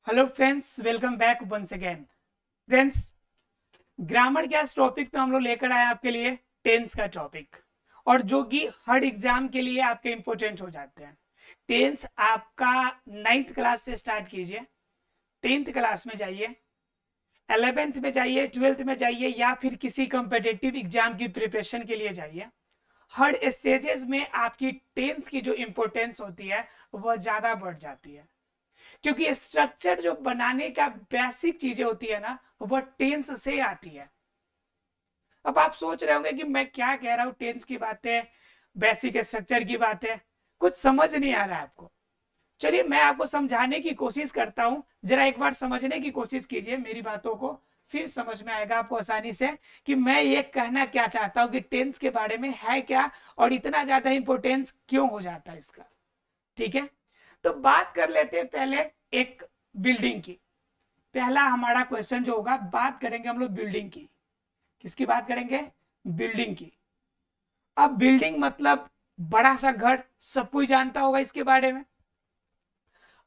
Hello friends, welcome back once again. Friends, grammar के इस topic पे हम लोग लेकर आए आपके लिए टेंस का टॉपिक, और जो कि हर एग्जाम के लिए आपके इंपॉर्टेंट हो जाते हैं। टेंस आपका 9th क्लास से स्टार्ट कीजिए, 10th क्लास में जाइए, 11th में जाइए, 12th में जाइए, या फिर किसी कॉम्पिटिटिव एग्जाम की प्रिपरेशन के लिए जाइए। हर स्टेजेस में आपकी टेंस की जो इंपॉर्टेंस होती है वह ज्यादा बढ़ जाती है, क्योंकि स्ट्रक्चर जो बनाने का बेसिक चीजें होती है ना, वह टेंस से आती है। अब आप सोच रहे होंगे कि मैं क्या कह रहा हूं, टेंस की बातें, बेसिक स्ट्रक्चर की बातें, कुछ समझ नहीं आ रहा है आपको। चलिए मैं आपको समझाने की कोशिश करता हूं, जरा एक बार समझने की कोशिश कीजिए मेरी बातों को, फिर समझ में आएगा आपको आसानी से कि मैं ये कहना क्या चाहता हूं कि टेंस के बारे में है क्या, और इतना ज्यादा इंपॉर्टेंस क्यों हो जाता है इसका। ठीक है, तो बात कर लेते हैं पहले एक बिल्डिंग की। पहला हमारा क्वेश्चन जो होगा, बात करेंगे हम लोग बिल्डिंग की। किसकी बात करेंगे? बिल्डिंग की। अब बिल्डिंग मतलब बड़ा सा घर, सब कोई जानता होगा इसके बारे में।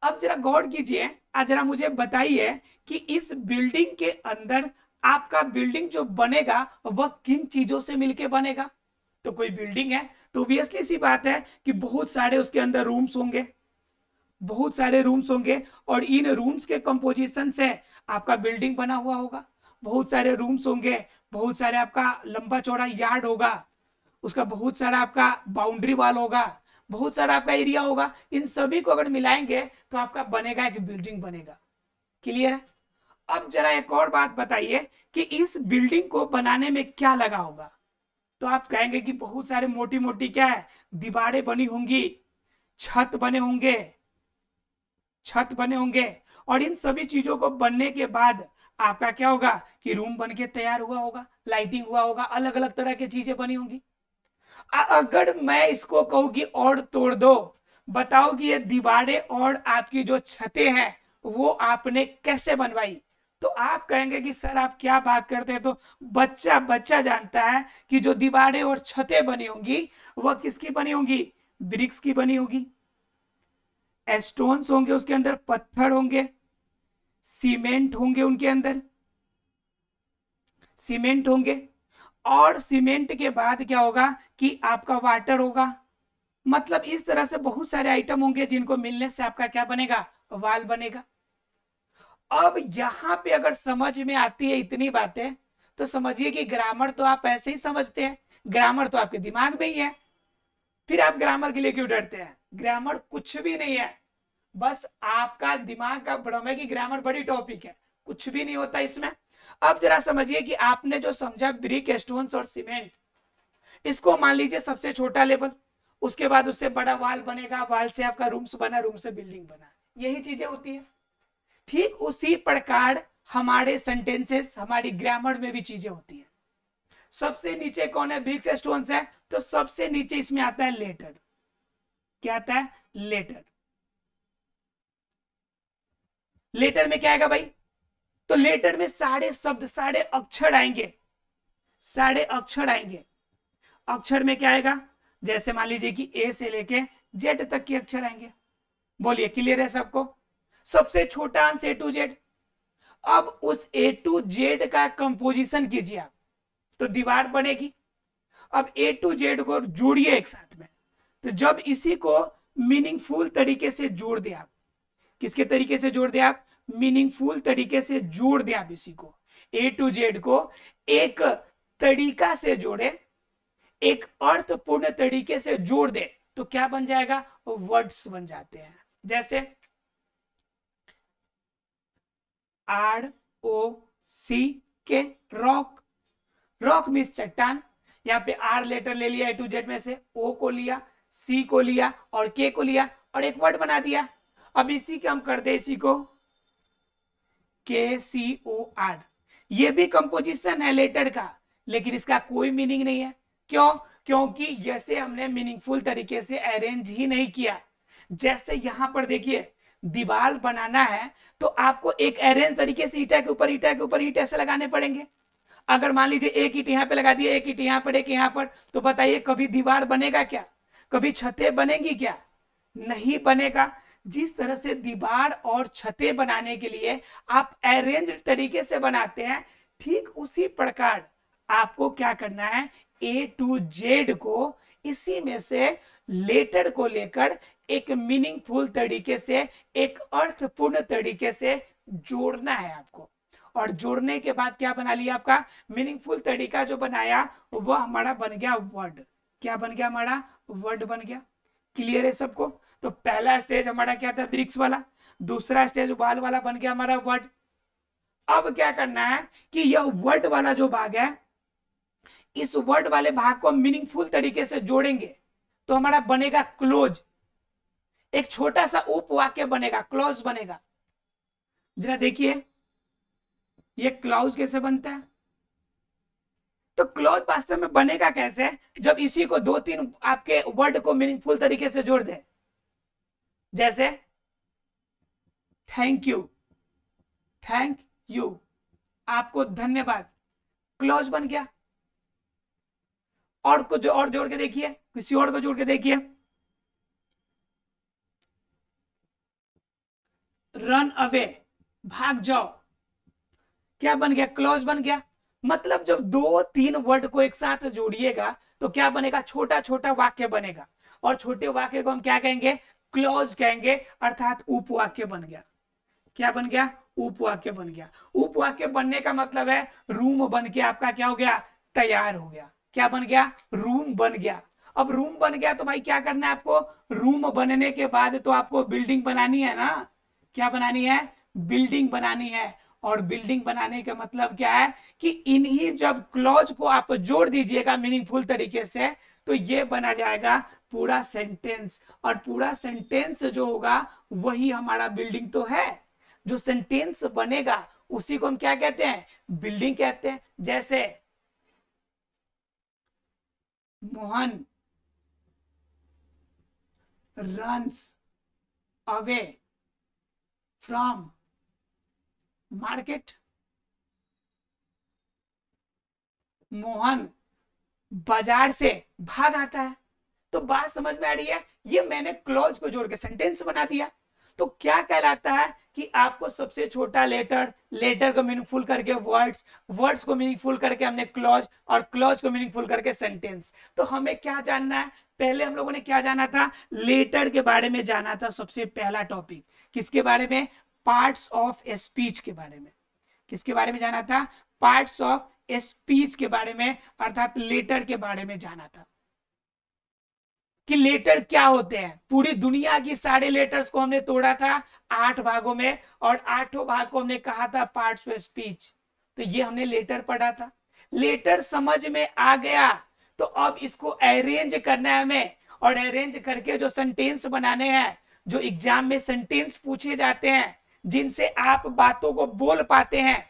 अब जरा गौर कीजिए, आज जरा मुझे बताइए कि इस बिल्डिंग के अंदर आपका बिल्डिंग जो बनेगा वह किन चीजों से मिलके बनेगा। तो कोई बिल्डिंग है तो ऑब्वियसली सी बात है कि बहुत सारे उसके अंदर रूम्स होंगे, बहुत सारे रूम्स होंगे, और इन रूम्स के कंपोजिशन से आपका बिल्डिंग बना हुआ होगा। बहुत सारे रूम्स होंगे, बहुत सारे आपका लंबा चौड़ा यार्ड होगा, उसका बहुत सारा आपका बाउंड्री वॉल होगा, बहुत सारा आपका एरिया होगा। इन सभी को अगर मिलाएंगे तो आपका बनेगा एक बिल्डिंग बनेगा। क्लियर है? अब जरा एक और बात बताइए कि इस बिल्डिंग को बनाने में क्या लगा होगा। तो आप कहेंगे कि बहुत सारे मोटी मोटी क्या है, दीवारें बनी होंगी, छत बने होंगे, छत बने होंगे, और इन सभी चीजों को बनने के बाद आपका क्या होगा कि रूम बन के तैयार हुआ होगा, लाइटिंग हुआ होगा, अलग अलग तरह की चीजें बनी होंगी। अगर मैं इसको कहूँ कि और तोड़ दो, बताओ कि ये दीवारें और आपकी जो छतें हैं वो आपने कैसे बनवाई। तो आप कहेंगे कि सर आप क्या बात करते हैं। तो बच्चा बच्चा जानता है कि जो दीवारें और छतें बनी होंगी वह किसकी बनी होंगी? ब्रिक्स की बनी होगी। स्टोन्स होंगे उसके अंदर, पत्थर होंगे, सीमेंट होंगे उनके अंदर, सीमेंट होंगे, और सीमेंट के बाद क्या होगा कि आपका वाटर होगा। मतलब इस तरह से बहुत सारे आइटम होंगे जिनको मिलने से आपका क्या बनेगा? वाल बनेगा। अब यहां पे अगर समझ में आती है इतनी बातें, तो समझिए कि ग्रामर तो आप ऐसे ही समझते हैं, ग्रामर तो आपके दिमाग में ही है। फिर आप ग्रामर के लिए क्यों डरते हैं? ग्रामर कुछ भी नहीं है, बस आपका दिमाग का भ्रम है कि ग्रामर बड़ी टॉपिक है। कुछ भी नहीं होता इसमें। अब जरा समझिए कि आपने जो समझा ब्रिक, स्टोन्स और सीमेंट, इसको मान लीजिए सबसे छोटा लेवल, उसके बाद उससे बड़ा वाल बनेगा, वाल से आपका रूम्स बना, रूम से बिल्डिंग बना। यही चीजें होती है। ठीक उसी प्रकार हमारे सेंटेंसेस, हमारी ग्रामर में भी चीजें होती है। सबसे नीचे कौन है? ब्रिक्स स्टोन्स है, तो सबसे नीचे इसमें आता है लेटर। क्या आता है? लेटर। लेटर में क्या आएगा भाई? तो लेटर में सारे शब्द, सारे अक्षर आएंगे, सारे अक्षर आएंगे। अक्षर में क्या आएगा? जैसे मान लीजिए कि ए से लेके जेड तक के अक्षर आएंगे। बोलिए, क्लियर है सबको? सबसे छोटा अंश ए टू जेड। अब उस ए टू जेड का कंपोजिशन कीजिए आप, तो दीवार बनेगी। अब ए टू जेड को जोड़िए एक साथ में, तो जब इसी को मीनिंगफुल तरीके से जोड़ दे आप, किसके तरीके से जोड़ दे आप? मीनिंगफुल तरीके से जोड़ दे आप इसी को, ए टू जेड को एक तरीका से जोड़े, एक अर्थपूर्ण तरीके से जोड़ दे, तो क्या बन जाएगा? वर्ड्स बन जाते हैं। जैसे आर ओ सी के, रॉक। रॉक मीन्स चट्टान। यहाँ पे आर लेटर ले लिया ए टू जेड में से, ओ को लिया, सी को लिया और के को लिया, और एक वर्ड बना दिया। अब इसी के हम कर दे, इसी को के सी ओ आर। ये भी कंपोजिशन है लेटर का, लेकिन इसका कोई मीनिंग नहीं है। क्यों? क्योंकि जैसे हमने मीनिंगफुल तरीके से अरेंज ही नहीं किया। जैसे यहां पर देखिए, दीवार बनाना है तो आपको एक अरेंज तरीके से ईटा के ऊपर ईटा के ऊपर ईट ऐसे लगाने पड़ेंगे। अगर मान लीजिए एक ईट यहां पे लगा दिया, एक ईट यहां पर, एक यहां पर, तो बताइए कभी दीवार बनेगा क्या? कभी छतें बनेंगी क्या? नहीं बनेगा। जिस तरह से दीवार और छतें बनाने के लिए आप अरेंज तरीके से बनाते हैं, ठीक उसी प्रकार आपको क्या करना है, ए टू जेड को इसी में से लेटर को लेकर एक मीनिंगफुल तरीके से, एक अर्थपूर्ण तरीके से जोड़ना है आपको। और जोड़ने के बाद क्या बना लिया, आपका मीनिंगफुल तरीका जो बनाया वो हमारा बन गया वर्ड। क्या बन गया, हमारा वर्ड बन गया। क्लियर है सबको? तो पहला स्टेज हमारा क्या था, ब्रिक्स वाला। दूसरा स्टेज वाल वाला बन गया हमारा वर्ड। अब क्या करना है कि यह वर्ड वाला जो भाग है, इस वर्ड वाले भाग को मीनिंगफुल तरीके से जोड़ेंगे तो हमारा बनेगा क्लोज। एक छोटा सा उपवाक्य बनेगा, क्लोज बनेगा। जरा देखिए ये क्लॉज कैसे बनता है। तो क्लॉज वास्तव में बनेगा कैसे, जब इसी को दो तीन आपके वर्ड को मीनिंगफुल तरीके से जोड़ दे। जैसे थैंक यू, थैंक यू, आपको धन्यवाद, क्लॉज बन गया। और को और जोड़ के देखिए, किसी और को जोड़ के देखिए, रन अवे, भाग जाओ, क्या बन गया, क्लॉज बन गया। मतलब जब दो तीन वर्ड को एक साथ जोड़िएगा तो क्या बनेगा, छोटा छोटा वाक्य बनेगा। और छोटे वाक्य को हम क्या कहेंगे, क्लॉज कहेंगे, अर्थात उपवाक्य बन गया। क्या बन गया, उपवाक्य बन गया। उपवाक्य बनने का मतलब है रूम बन के आपका क्या हो गया, तैयार हो गया। क्या बन गया, रूम बन गया। अब रूम बन गया तो भाई क्या करना है आपको, रूम बनने के बाद तो आपको बिल्डिंग बनानी है ना। क्या बनानी है, बिल्डिंग बनानी है। और बिल्डिंग बनाने का मतलब क्या है कि इन्हीं जब क्लॉज को आप जोड़ दीजिएगा मीनिंगफुल तरीके से तो ये बना जाएगा पूरा सेंटेंस। और पूरा सेंटेंस जो होगा वही हमारा बिल्डिंग तो है। जो सेंटेंस बनेगा उसी को हम क्या कहते हैं, बिल्डिंग कहते हैं। जैसे Mohan runs away from market. Mohan बाजार से भाग आता है। तो बात समझ में आ रही है, ये मैंने क्लॉज को जोड़ के सेंटेंस बना दिया। तो क्या कहलाता है कि आपको सबसे छोटा लेटर, लेटर को मीनिंगफुल करके वर्ड्स, वर्ड्स को मीनिंगफुल करके हमने क्लॉज, और क्लॉज को मीनिंगफुल करके सेंटेंस। तो हमें क्या जानना है, पहले हम लोगों ने क्या जाना था, लेटर के बारे में जाना था। सबसे पहला टॉपिक किसके बारे में, पार्ट्स ऑफ स्पीच के बारे में। किसके बारे में जाना था, पार्ट्स ऑफ स्पीच के बारे में, अर्थात लेटर के बारे में जाना था कि लेटर क्या होते हैं। पूरी दुनिया की सारे लेटर्स को हमने तोड़ा था 8 भागों में, और 8 भाग को हमने कहा था पार्ट्स ऑफ स्पीच। तो ये हमने लेटर पढ़ा था। लेटर समझ में आ गया तो अब इसको अरेंज करना है हमें, और अरेंज करके जो सेंटेंस बनाने हैं, जो एग्जाम में सेंटेंस पूछे जाते हैं, जिनसे आप बातों को बोल पाते हैं,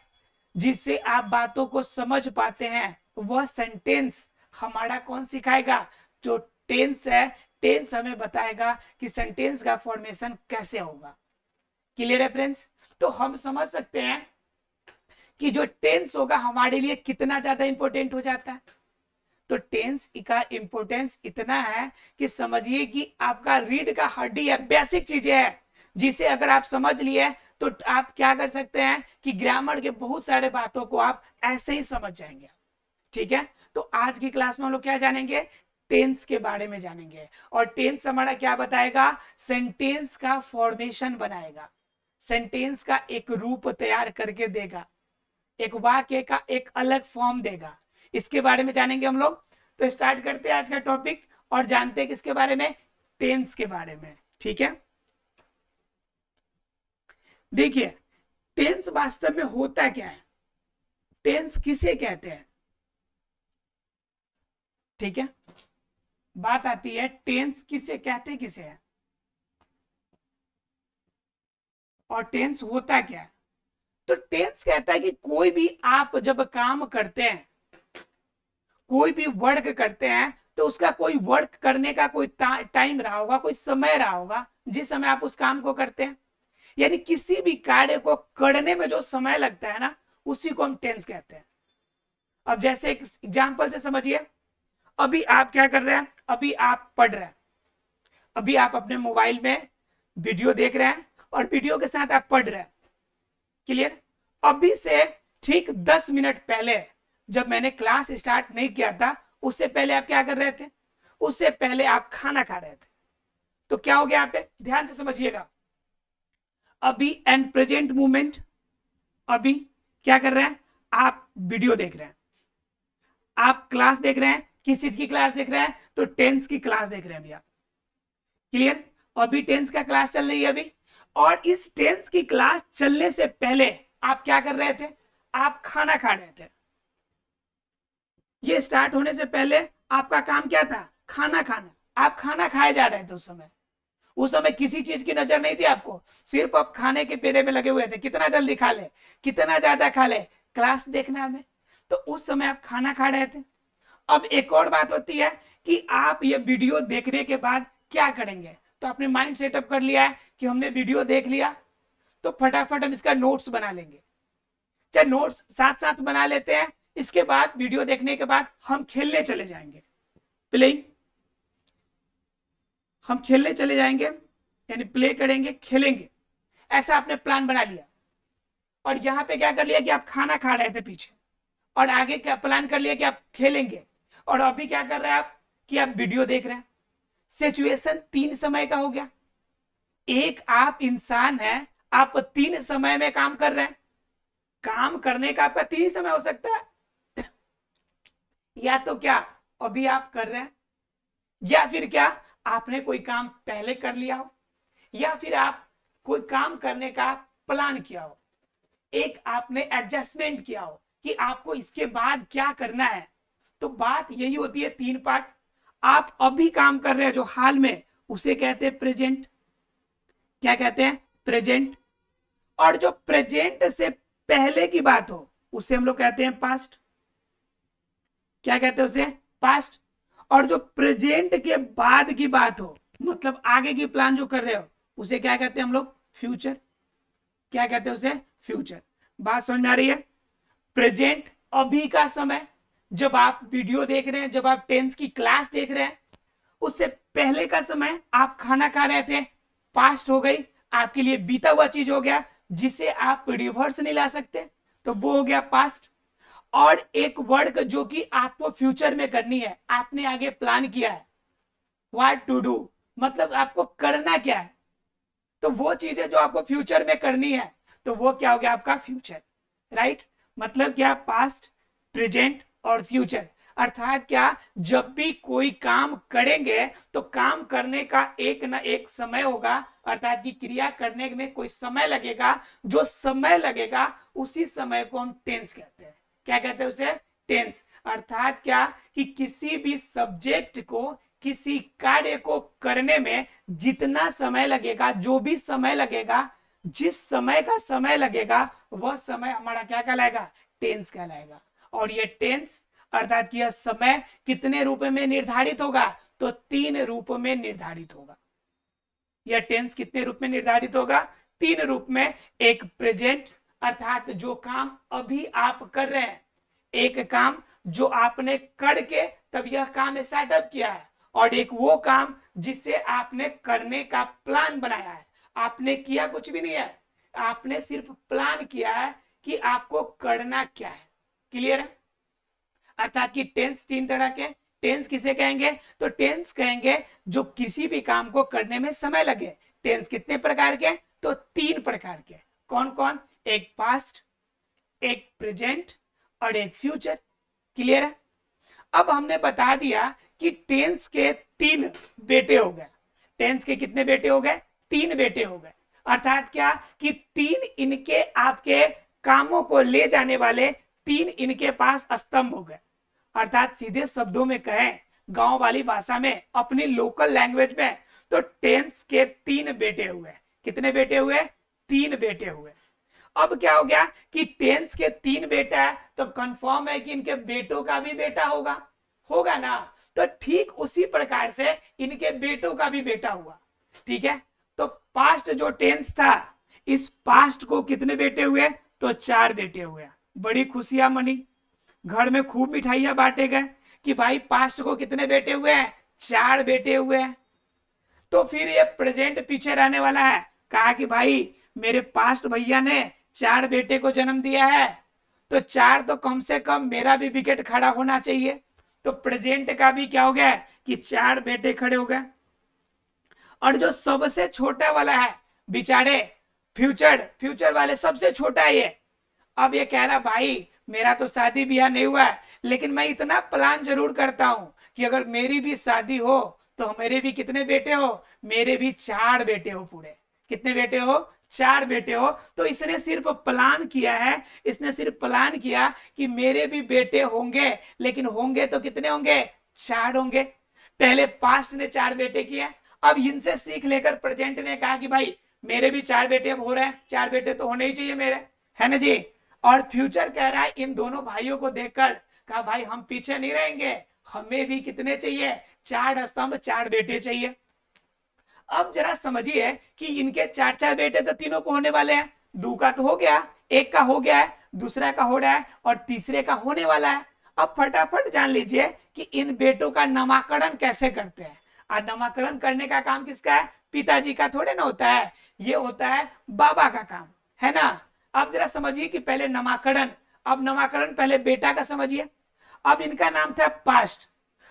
जिससे आप बातों को समझ पाते हैं, वह सेंटेंस हमारा कौन सिखाएगा, जो टेंस है। टेंस हमें बताएगा कि सेंटेंस का फॉर्मेशन कैसे होगा। क्लियर है फ्रेंड्स? तो हम समझ सकते हैं कि जो टेंस होगा हमारे लिए कितना ज्यादा इंपॉर्टेंट हो जाता है। तो टेंस का इंपॉर्टेंस इतना है कि समझिए कि आपका रीढ़ का हड्डी है, बेसिक चीजें है, जिसे अगर आप समझ लिए तो आप क्या कर सकते हैं कि ग्रामर के बहुत सारे बातों को आप ऐसे ही समझ जाएंगे। ठीक है, तो आज की क्लास में हम लोग क्या जानेंगे, टेंस के बारे में जानेंगे। और टेंस हमारा क्या बताएगा, सेंटेंस का फॉर्मेशन बनाएगा, सेंटेंस का एक रूप तैयार करके देगा, एक वाक्य का एक अलग फॉर्म देगा। इसके बारे में जानेंगे हम लोग। तो स्टार्ट करते हैं आज का टॉपिक और जानते हैं किसके बारे में, टेंस के बारे में। ठीक है, देखिए टेंस वास्तव में होता क्या है, टेंस किसे कहते हैं। ठीक है, बात आती है टेंस किसे कहते हैं, किसे है, और टेंस होता क्या है। तो टेंस कहता है कि कोई भी आप जब काम करते हैं, कोई भी वर्क करते हैं, तो उसका कोई वर्क करने का कोई टाइम रहा होगा, कोई समय रहा होगा जिस समय आप उस काम को करते हैं। यानी किसी भी कार्य को करने में जो समय लगता है ना, उसी को हम टेंस कहते हैं। अब जैसे एक एग्जांपल से समझिए, अभी आप क्या कर रहे हैं, अभी आप पढ़ रहे हैं, अभी आप अपने मोबाइल में वीडियो देख रहे हैं और वीडियो के साथ आप पढ़ रहे हैं। क्लियर? अभी से ठीक 10 मिनट पहले जब मैंने क्लास स्टार्ट नहीं किया था, उससे पहले आप क्या कर रहे थे? उससे पहले आप खाना खा रहे थे। तो क्या हो गया यहाँ पे? ध्यान से समझिएगा। अभी एंड प्रेजेंट मूवमेंट। अभी क्या कर रहे हैं? आप वीडियो देख रहे हैं, आप क्लास देख रहे हैं। किस चीज की क्लास देख रहे हैं? तो टेंस की क्लास देख रहे हैं भैया। क्लियर? अभी टेंस का क्लास चल रही है अभी, और इस टेंस की क्लास चलने से पहले आप क्या कर रहे थे? आप खाना खा रहे थे। ये स्टार्ट होने से पहले आपका काम क्या था? खाना खाना। आप खाना खाए जा रहे थे उस समय किसी चीज की नजर नहीं थी आपको, सिर्फ आप खाने के पेड़े में लगे हुए थे। कितना जल्दी खा ले, कितना ज्यादा खा ले, क्लास देखना हमें। तो उस समय आप खाना खा रहे थे। अब एक और बात होती है कि आप ये वीडियो देखने के बाद क्या करेंगे? तो आपने माइंड सेटअप कर लिया है कि हमने वीडियो देख लिया, तो फटाफट हम इसका नोट्स बना लेंगे। चाहे नोट्स साथ साथ बना लेते हैं। इसके बाद वीडियो देखने के बाद हम खेलने चले जाएंगे। प्लेइंग, हम खेलने चले जाएंगे, यानी प्ले करेंगे, खेलेंगे। ऐसा आपने प्लान बना लिया। और यहां पे क्या कर लिया कि आप खाना खा रहे थे पीछे, और आगे क्या प्लान कर लिया कि आप खेलेंगे। और अभी क्या कर रहे हैं आप? कि आप वीडियो देख रहे हैं। सिचुएशन 3 समय का हो गया। एक आप इंसान है, आप 3 समय में काम कर रहे हैं। काम करने का आपका 3 समय हो सकता है। या तो क्या अभी आप कर रहे हैं, या फिर क्या आपने कोई काम पहले कर लिया हो, या फिर आप कोई काम करने का प्लान किया हो, एक आपने एडजस्टमेंट किया हो कि आपको इसके बाद क्या करना है। तो बात यही होती है, 3 पार्ट। आप अभी काम कर रहे हैं जो हाल में, उसे कहते हैं प्रेजेंट। क्या कहते हैं? प्रेजेंट। और जो प्रेजेंट से पहले की बात हो उसे हम लोग कहते हैं पास्ट। क्या कहते हैं उसे? पास्ट। और जो प्रेजेंट के बाद की बात हो, मतलब आगे की प्लान जो कर रहे हो, उसे क्या कहते हैं हम लोग? फ्यूचर। क्या कहते हैं उसे? फ्यूचर। बात समझ में आ रही है? प्रेजेंट अभी का समय, जब आप वीडियो देख रहे हैं, जब आप टेंस की क्लास देख रहे हैं। उससे पहले का समय आप खाना खा रहे थे, पास्ट हो गई, आपके लिए बीता हुआ चीज हो गया, जिसे आप रिवर्स नहीं ला सकते, तो वो हो गया पास्ट। और एक वर्क जो कि आपको फ्यूचर में करनी है, आपने आगे प्लान किया है, व्हाट टू डू, मतलब आपको करना क्या है, तो वो चीजें जो आपको फ्यूचर में करनी है, तो वो क्या हो गया? आपका फ्यूचर। राइट? मतलब क्या? पास्ट, प्रेजेंट और फ्यूचर। अर्थात क्या? जब भी कोई काम करेंगे तो काम करने का एक ना एक समय होगा, अर्थात की क्रिया करने में कोई समय लगेगा। जो समय लगेगा उसी समय को हम टेंस कहते हैं। क्या कहते हैं उसे? टेंस। अर्थात क्या? कि किसी भी सब्जेक्ट को, किसी कार्य को करने में जितना समय लगेगा, जो भी समय लगेगा, जिस समय का समय लगेगा, वह समय हमारा क्या कहलाएगा? टेंस कहलाएगा। और ये टेंस अर्थात कि यह समय कितने रूप में निर्धारित होगा? तो 3 रूप में निर्धारित होगा। यह टेंस कितने रूप में निर्धारित होगा? 3 रूप में। एक प्रेजेंट, अर्थात जो काम अभी आप कर रहे हैं, एक काम जो आपने करके तब यह काम स्टार्टअप किया है, और एक वो काम जिसे आपने करने का प्लान बनाया है। आपने किया कुछ भी नहीं है, आपने सिर्फ प्लान किया है कि आपको करना क्या है। क्लियर है? अर्थात कि टेंस 3 तरह के। टेंस किसे कहेंगे? तो टेंस कहेंगे जो किसी भी काम को करने में समय लगे। टेंस कितने प्रकार के? तो 3 प्रकार के। कौन कौन? एक पास्ट, एक प्रेजेंट और एक फ्यूचर। क्लियर है? अब हमने बता दिया कि टेंस के 3 बेटे हो गए। टेंस के कितने बेटे हो गए? 3 बेटे हो गए। अर्थात क्या? कि 3 इनके आपके कामों को ले जाने वाले 3 इनके पास स्तंभ हो गए। अर्थात सीधे शब्दों में कहें, गांव वाली भाषा में, अपनी लोकल लैंग्वेज में, तो टेंस के 3 बेटे हुए। कितने बेटे हुए? 3 बेटे हुए। अब क्या हो गया कि टेंस के 3 बेटा है, तो कंफर्म है कि इनके बेटों का भी बेटा होगा। होगा ना? तो ठीक उसी प्रकार से इनके बेटों का भी बेटा हुआ। ठीक है? तो पास्ट जो टेंस था, इस पास्ट को कितने बेटे हुए? तो 4 बेटे हुए। बड़ी खुशियां मनी, घर में खूब मिठाइयां बांटे गए कि भाई पास्ट को कितने बेटे हुए हैं? 4 बेटे हुए हैं। तो फिर ये प्रेजेंट पीछे रहने वाला है। कहा कि भाई मेरे पास्ट भैया ने 4 बेटे को जन्म दिया है, तो 4 तो कम से कम मेरा भी विकेट खड़ा होना चाहिए। तो प्रेजेंट का भी क्या हो गया कि 4 बेटे खड़े हो गए। और जो सबसे छोटा वाला है बेचारे फ्यूचर वाले सबसे छोटा है ये। अब ये कह रहा भाई मेरा तो शादी ब्याह नहीं हुआ है, लेकिन मैं इतना प्लान जरूर करता हूं कि अगर मेरी भी शादी हो तो मेरे भी कितने बेटे हो, मेरे भी 4 बेटे हो पूरे। कितने बेटे हो? 4 बेटे हो। तो इसने सिर्फ प्लान किया है, इसने सिर्फ प्लान किया कि मेरे भी बेटे होंगे, लेकिन होंगे तो कितने होंगे? 4 होंगे। पहले पास्ट ने 4 बेटे किए, अब इनसे सीख लेकर प्रेजेंट ने कहा कि भाई मेरे भी 4 बेटे अब हो रहे हैं, 4 बेटे तो होने ही चाहिए मेरे, है ना जी। और फ्यूचर कह रहा है इन दोनों भाइयों को देखकर, कहा भाई हम पीछे नहीं रहेंगे, हमें भी कितने चाहिए? 4 स्तंभ, 4 बेटे चाहिए। अब जरा समझिए कि इनके 4 बेटे तो तीनों को होने वाले हैं। 2 का तो हो गया, 1 का हो गया है, दूसरा का हो रहा है और तीसरे का होने वाला है। अब फटाफट जान लीजिए कि इन बेटों का नामकरण कैसे करते हैं। और नामकरण करने का काम किसका है? पिताजी का थोड़े ना होता है, ये होता है बाबा का काम, है ना। अब जरा समझिए कि पहले नामकरण, अब नामकरण पहले बेटा का समझिए। अब इनका नाम था पास्ट,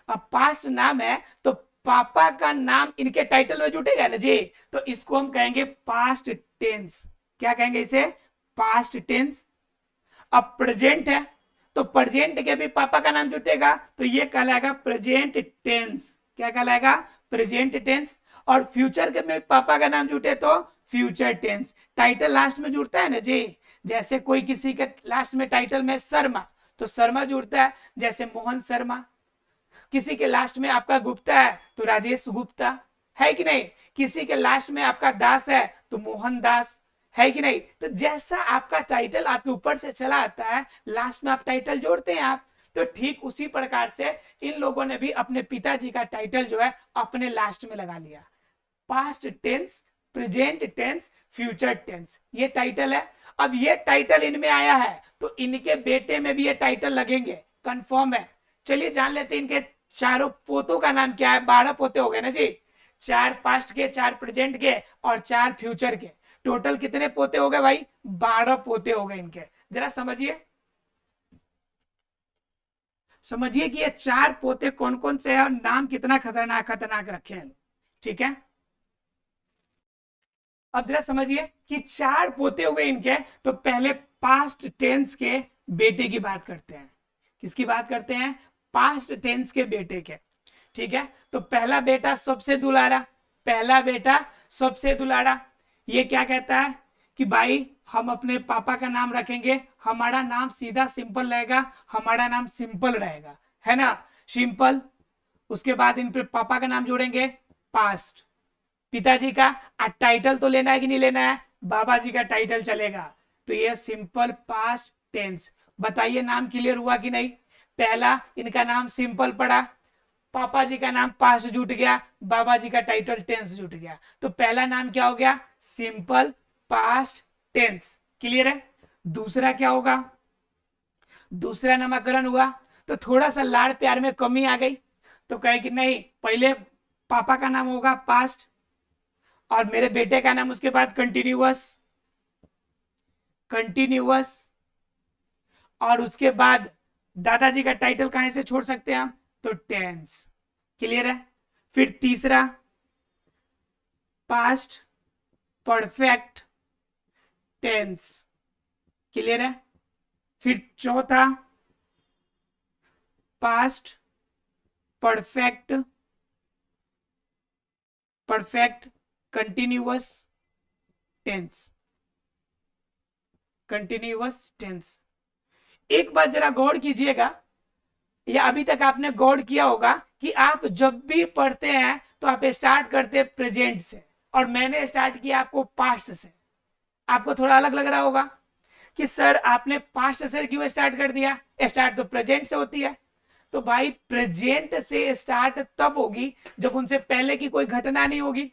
अब पास्ट नाम है तो पापा का नाम इनके टाइटल में जुटेगा ना जी, तो इसको हम कहेंगे पास्ट टेंस। क्या कहेंगे इसे? Past tense. अब प्रेजेंट है तो प्रेजेंट के भी पापा का नाम जुटेगा, तो ये कहलाएगा प्रेजेंट टेंस। क्या कहलाएगा? Present tense. और फ्यूचर के में पापा का नाम जुटे तो फ्यूचर टेंस। टाइटल लास्ट में जुड़ता है ना जी, जैसे कोई किसी के लास्ट में टाइटल में शर्मा तो शर्मा जुड़ता है, जैसे मोहन शर्मा। किसी के लास्ट में आपका गुप्ता है तो राजेश गुप्ता, है कि नहीं। किसी के लास्ट में आपका दास है तो मोहन दास, है कि नहीं। तो जैसा आपका टाइटल आपके ऊपर से चला आता है, लास्ट में आप टाइटल जोड़ते हैं आप, तो ठीक उसी प्रकार से इन लोगों ने भी अपने पिताजी का टाइटल जो है अपने लास्ट में लगा लिया। Past tense, present tense, future tense, ये टाइटल है। अब ये टाइटल इनमें आया है तो इनके बेटे में भी ये टाइटल लगेंगे, कंफर्म है। चलिए जान लेते हैं इनके चारों पोतों का नाम क्या है। 12 पोते हो गए ना जी, 4 पास्ट के, 4 प्रेजेंट के और 4 फ्यूचर के। टोटल कितने पोते हो गए भाई? 12 पोते हो गए इनके। जरा समझिए, समझिए कि ये 4 पोते कौन कौन से हैं और नाम कितना खतरनाक खतरनाक रखे हैं, ठीक है। अब जरा समझिए कि 4 पोते हुए इनके, तो पहले पास्ट टेंस के बेटे की बात करते हैं। किसकी बात करते हैं? पास्ट टेंस के बेटे के, ठीक है। तो पहला बेटा सबसे दुलारा, पहला बेटा सबसे दुलारा, ये क्या कहता है कि भाई हम अपने पापा का नाम रखेंगे, हमारा नाम सीधा सिंपल रहेगा, हमारा नाम सिंपल रहेगा, है ना, सिंपल। उसके बाद इन पे पापा का नाम जोड़ेंगे, पास्ट। पिताजी का टाइटल तो लेना है कि नहीं लेना है? बाबा जी का टाइटल चलेगा, तो ये सिंपल पास्ट टेंस। बताइए नाम क्लियर हुआ कि नहीं? पहला इनका नाम सिंपल पड़ा, पापा जी का नाम पास्ट जुट गया, बाबा जी का टाइटल टेंस जुट गया, तो पहला नाम क्या हो गया? Simple past tense. क्लियर है? दूसरा क्या होगा? दूसरा नामकरण हुआ तो थोड़ा सा लाड़ प्यार में कमी आ गई, तो कहे कि नहीं पहले पापा का नाम होगा पास्ट और मेरे बेटे का नाम उसके बाद कंटिन्यूअस, कंटिन्यूअस, और उसके बाद दादाजी का टाइटल कहां से छोड़ सकते हैं हम? तो टेंस। क्लियर है? फिर तीसरा पास्ट परफेक्ट टेंस। क्लियर है? फिर चौथा past perfect continuous tense, continuous tense. एक बात जरा गौर कीजिएगा, या अभी तक आपने गौर किया होगा कि आप जब भी पढ़ते हैं तो आप स्टार्ट करते हैं प्रेजेंट से, और मैंने स्टार्ट किया आपको पास्ट से। आपको थोड़ा अलग लग रहा होगा कि सर आपने पास्ट से क्यों स्टार्ट कर दिया? स्टार्ट तो प्रेजेंट से होती है। तो भाई प्रेजेंट से स्टार्ट तब होगी जब उनसे पहले की कोई घटना नहीं होगी।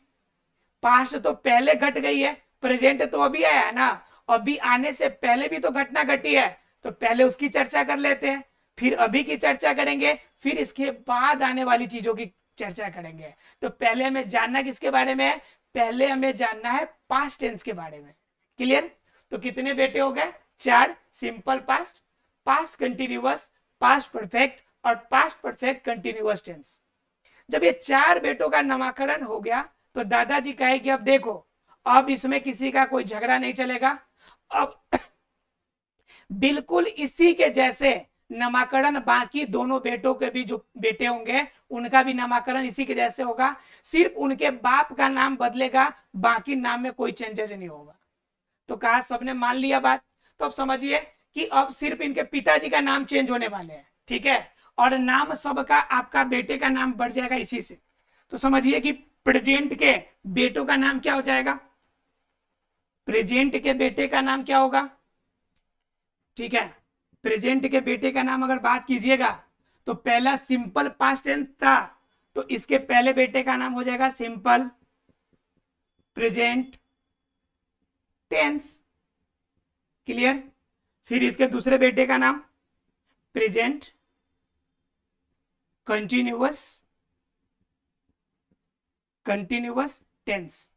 पास्ट तो पहले घट गई है, प्रेजेंट तो अभी आया है ना, अभी आने से पहले भी तो घटना घटी है, तो पहले उसकी चर्चा कर लेते हैं, फिर अभी की चर्चा करेंगे, फिर इसके बाद आने वाली चीजों की चर्चा करेंगे। तो पहले हमें जानना किसके बारे में है, पहले हमें जानना है पास्ट टेंस के बारे में। क्लियर? तो कितने बेटे हो गए, 4। Simple past, past continuous, past perfect और पास्ट परफेक्ट कंटिन्यूअस टेंस। जब ये 4 बेटों का नामकरण हो गया तो दादाजी कहे कि अब देखो, अब इसमें किसी का कोई झगड़ा नहीं चलेगा, अब बिल्कुल इसी के जैसे नामकरण बाकी दोनों बेटों के भी जो बेटे होंगे उनका भी नामकरण इसी के जैसे होगा, सिर्फ उनके बाप का नाम बदलेगा, बाकी नाम में कोई चेंजेस नहीं होगा। तो कहा सबने मान लिया बात। तो अब समझिए कि अब सिर्फ इनके पिताजी का नाम चेंज होने वाले हैं, ठीक है, और नाम सबका आपका बेटे का नाम बढ़ जाएगा इसी से। तो समझिए कि प्रेजेंट के बेटों का नाम क्या हो जाएगा, प्रेजेंट के बेटे का नाम क्या होगा, ठीक है, प्रेजेंट के बेटे का नाम अगर बात कीजिएगा तो पहला सिंपल पास्ट टेंस था, तो इसके पहले बेटे का नाम हो जाएगा सिंपल प्रेजेंट टेंस। क्लियर? फिर इसके दूसरे बेटे का नाम प्रेजेंट कंटिन्यूअस टेंस।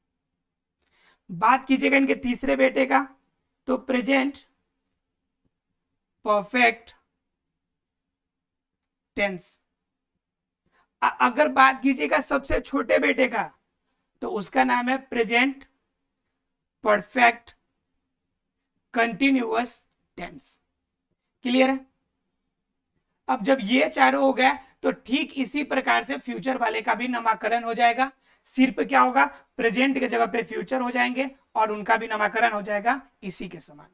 बात कीजिएगा इनके तीसरे बेटे का तो प्रेजेंट परफेक्ट टेंस। अगर बात कीजिएगा सबसे छोटे बेटे का तो उसका नाम है present perfect continuous tense. Clear है? अब जब ये चारों हो गया तो ठीक इसी प्रकार से फ्यूचर वाले का भी नामकरण हो जाएगा, सिर्फ क्या होगा, प्रेजेंट के जगह पे फ्यूचर हो जाएंगे और उनका भी नामकरण हो जाएगा इसी के समान।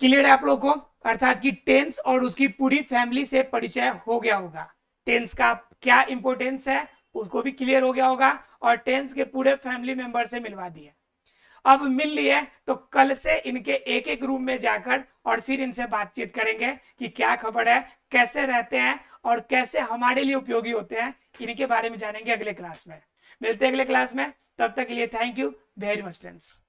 क्लियर है आप लोग को? अर्थात कि टेंस और उसकी पूरी फैमिली से परिचय हो गया होगा, टेंस का क्या इंपॉर्टेंस है उसको भी क्लियर हो गया होगा और टेंस के पूरे फैमिली मेंबर से मिलवा दिए। अब मिल लिए तो कल से इनके एक एक रूम में जाकर और फिर इनसे बातचीत करेंगे कि क्या खबर है, कैसे रहते हैं और कैसे हमारे लिए उपयोगी होते हैं, इनके बारे में जानेंगे अगले क्लास में। मिलते हैं अगले क्लास में, तब तक के लिए thank you very much friends.